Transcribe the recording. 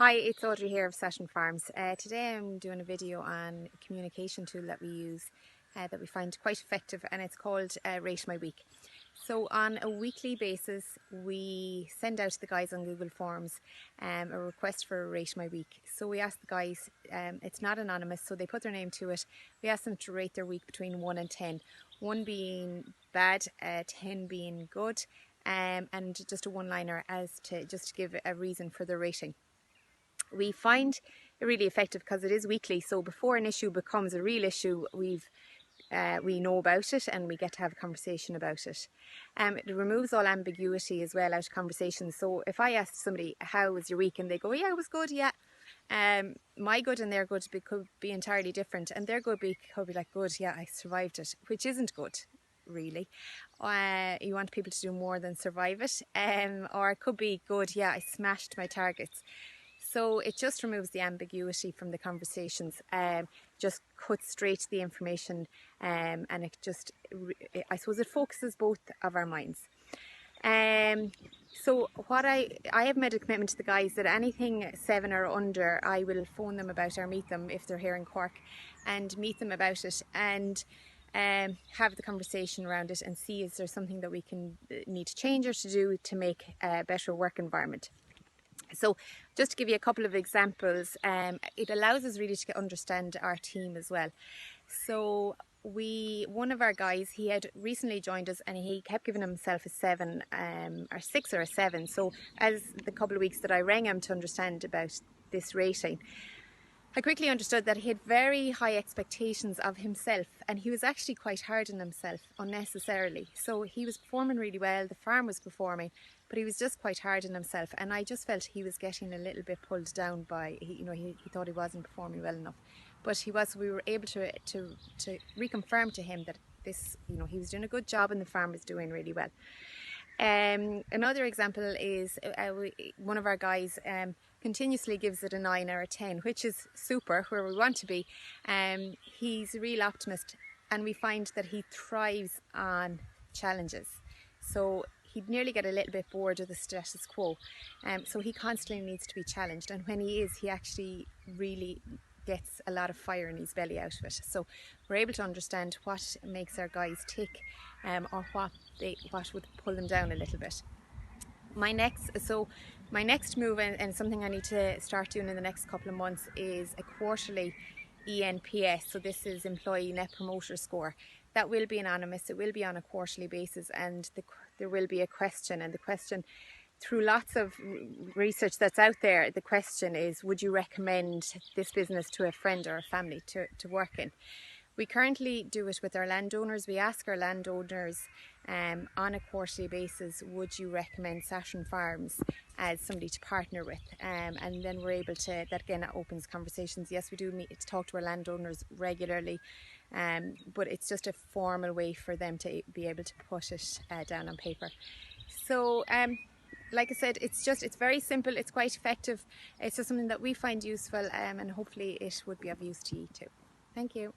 Hi, it's Audrey here of Saturn Farms. Today I'm doing a video on a communication tool that we use that we find quite effective, and it's called Rate My Week. So on a weekly basis we send out to the guys on Google Forms a request for a Rate My Week. So we ask the guys, it's not anonymous, so they put their name to it. We ask them to rate their week between 1 and 10, 1 being bad, 10 being good, and just a one-liner as to just to give a reason for the rating. We find it really effective because it is weekly, so before an issue becomes a real issue, we know about it and we get to have a conversation about it. It removes all ambiguity as well out of conversations. So if I ask somebody, how was your week, and they go, yeah, it was good, yeah, my good and their good could be entirely different, and their good could be like, good, yeah, I survived it, which isn't good really. You want people to do more than survive it, or it could be good, yeah, I smashed my targets. So it just removes the ambiguity from the conversations, just cuts straight to the information, and it just, I suppose it focuses both of our minds. So what I have made a commitment to the guys that anything 7 or under, I will phone them about or meet them if they're here in Cork, and meet them about it and have the conversation around it and see is there something that we need to change or to do to make a better work environment. So just to give you a couple of examples, it allows us really to understand our team as well. So one of our guys, he had recently joined us and he kept giving himself a 7 or 6 or a 7. So as the couple of weeks that I rang him to understand about this rating, I quickly understood that he had very high expectations of himself, and he was actually quite hard on himself unnecessarily. So he was performing really well, the farm was performing, but he was just quite hard on himself, and I just felt he was getting a little bit pulled down by, he thought he wasn't performing well enough. But he was, we were able to reconfirm to him that this, he was doing a good job and the farm was doing really well. Another example is one of our guys continuously gives it a 9 or a 10, which is super, where we want to be. He's a real optimist, and we find that he thrives on challenges. So he'd nearly get a little bit bored of the status quo. So he constantly needs to be challenged, and when he is, he actually really gets a lot of fire in his belly out of it. So we're able to understand what makes our guys tick, or what would pull them down a little bit. My next move, and something I need to start doing in the next couple of months, is a quarterly eNPS. So this is Employee Net Promoter Score. That will be anonymous, it will be on a quarterly basis, and there will be a question, and the question, through lots of research that's out there, the question is, would you recommend this business to a friend or a family to work in? We currently do it with our landowners. We ask our landowners on a quarterly basis, would you recommend Saturn Farms as somebody to partner with? And then we're able to, that again opens conversations. Yes, we do meet to talk to our landowners regularly, but it's just a formal way for them to be able to put it down on paper. So like I said, it's very simple, it's quite effective. It's just something that we find useful, and hopefully it would be of use to you too. Thank you.